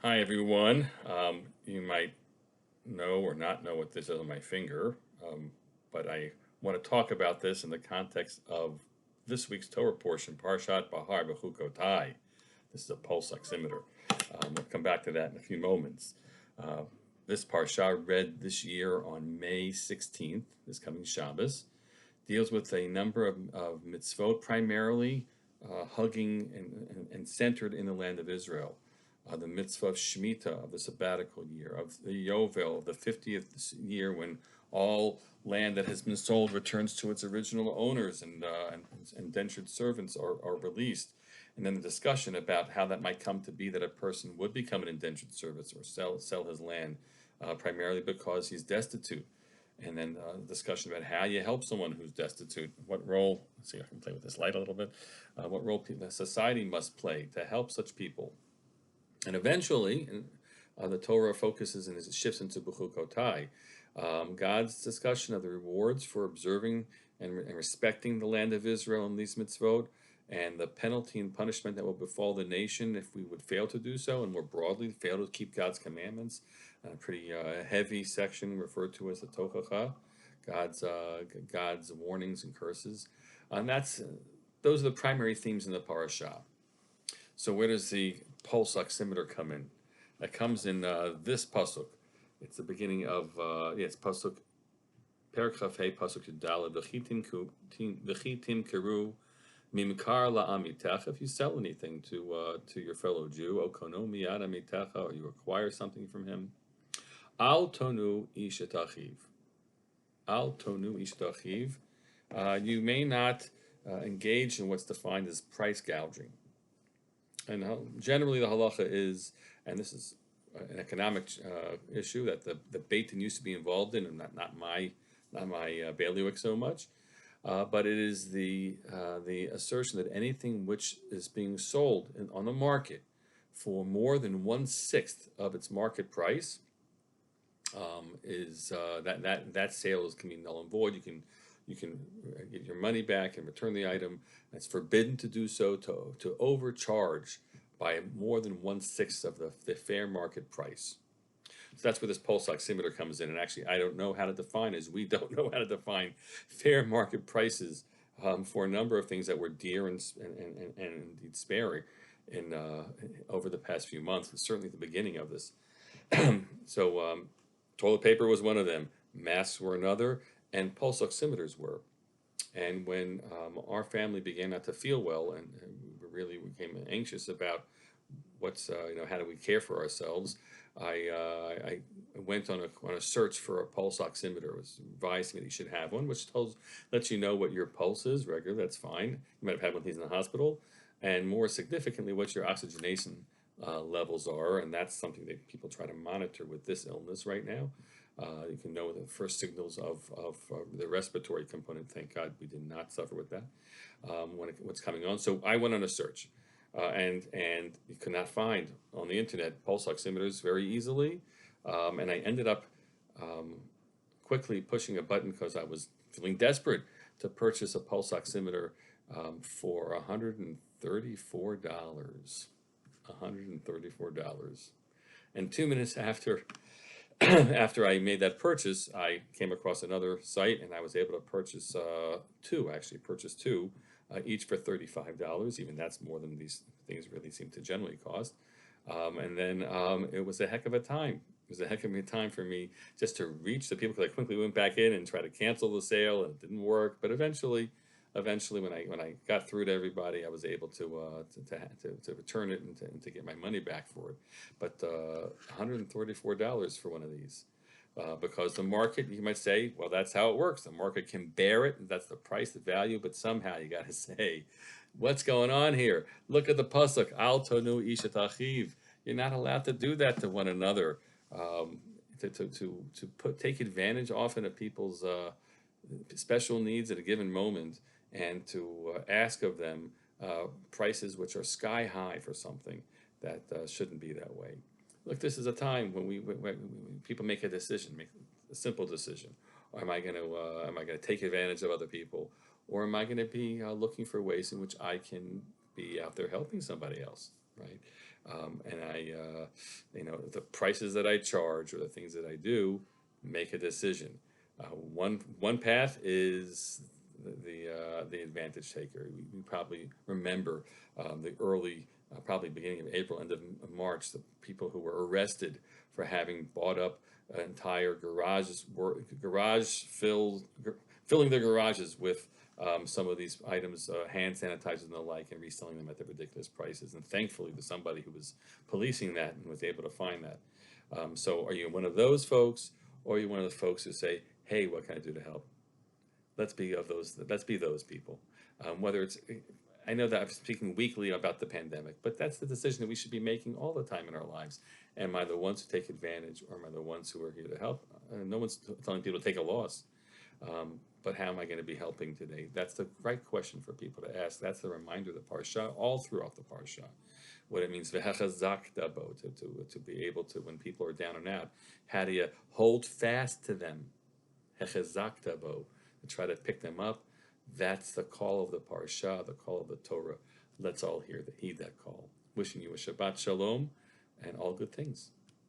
Hi everyone. You might know or not know what this is on my finger, but I want to talk about this in the context of this week's Torah portion, Parshat Bahar Bechukotai. This is a pulse oximeter. We'll come back to that in a few moments. Uh, this Parsha read this year on May 16th, this coming Shabbos, deals with a number of mitzvot, primarily hugging and centered in the land of Israel. The mitzvah of Shemitah, of the sabbatical year, of the Yovel, the 50th year when all land that has been sold returns to its original owners and indentured servants are released. And then the discussion about how that might come to be that a person would become an indentured servant or sell his land, primarily because he's destitute. And then discussion about how you help someone who's destitute. What role, let's see if I can play with this light a little bit, what role the society must play to help such people. And eventually, the Torah focuses and shifts into Bechukotai, God's discussion of the rewards for observing and respecting the land of Israel in these mitzvot, and the penalty and punishment that will befall the nation if we would fail to do so, and more broadly, fail to keep God's commandments. A pretty heavy section referred to as the Tochacha, God's warnings and curses. And those are the primary themes in the parasha. So where does the pulse oximeter come in? That comes in this pasuk. It's the beginning of it's pasuk Perek Chaf Hey pasuk Yudalad V'chitim keru mimkar la'amitecha. If you sell anything to your fellow Jew, o kono miyad amitecha, or you acquire something from him, al tonu ishet achiv. Al tonu ishet achiv. You may not engage in what's defined as price gouging. And generally, the halacha is, and this is an economic issue that the Beit Din used to be involved in, and not my bailiwick so much, but it is the assertion that anything which is being sold on the market for more than 1/6 of its market price is that sale can be null and void. You can get your money back and return the item. It's forbidden to do so, to overcharge by more than 1/6 of the fair market price. So that's where this pulse oximeter comes in. And actually, I don't know how to define, as we don't know how to define fair market prices for a number of things that were dear and indeed sparing in over the past few months, and certainly at the beginning of this. So toilet paper was one of them, masks were another, and pulse oximeters were. And when our family began not to feel well, and we really became anxious about how do we care for ourselves, I went on a search for a pulse oximeter. It was advised to me that you should have one, which lets you know what your pulse is regular. That's fine. You might have had one of these in the hospital, and more significantly, what your oxygenation levels are, and that's something that people try to monitor with this illness right now. You can know the first signals of the respiratory component. Thank God we did not suffer with that what's coming on. So I went on a search, and you could not find on the internet pulse oximeters very easily, and I ended up quickly pushing a button because I was feeling desperate to purchase a pulse oximeter for $134. $134. And 2 minutes after after I made that purchase, I came across another site and I was able to purchase two, each for $35. Even that's more than these things really seem to generally cost. And then it was a heck of a time. It was a heck of a time for me just to reach the people, because I quickly went back in and tried to cancel the sale, and it didn't work. But eventually, when I got through to everybody, I was able to return it and to get my money back for it. But $134 for one of these. Because the market, you might say, well, that's how it works. The market can bear it, and that's the price, the value, but somehow you got to say, what's going on here? Look at the pasuk, al tonu ishet achiv. You're not allowed to do that to one another. Take advantage often of people's special needs at a given moment, and to ask of them prices which are sky high for something that shouldn't be that way. Look, this is a time when people make a decision, make a simple decision. Or am I going to take advantage of other people, or am I going to be looking for ways in which I can be out there helping somebody else, right? And I, the prices that I charge or the things that I do make a decision. One path is the advantage taker. You probably remember the early, probably beginning of April, end of March, the people who were arrested for having bought up entire filling their garages with some of these items, hand sanitizers and the like, and reselling them at the ridiculous prices. And thankfully, there's somebody who was policing that and was able to find that. So, are you one of those folks, or are you one of the folks who say, "Hey, what can I do to help?" Let's be of those. Let's be those people. Whether it's, I know that I'm speaking weekly about the pandemic, but that's the decision that we should be making all the time in our lives. Am I the ones who take advantage, or am I the ones who are here to help? No one's telling people to take a loss. But how am I going to be helping today? That's the right question for people to ask. That's the reminder of the Parsha, all throughout the Parsha. What it means, to be able to, when people are down and out, how do you hold fast to them? To try to pick them up. That's the call of the Parsha, the call of the Torah. Let's all heed that call. Wishing you a Shabbat Shalom and all good things.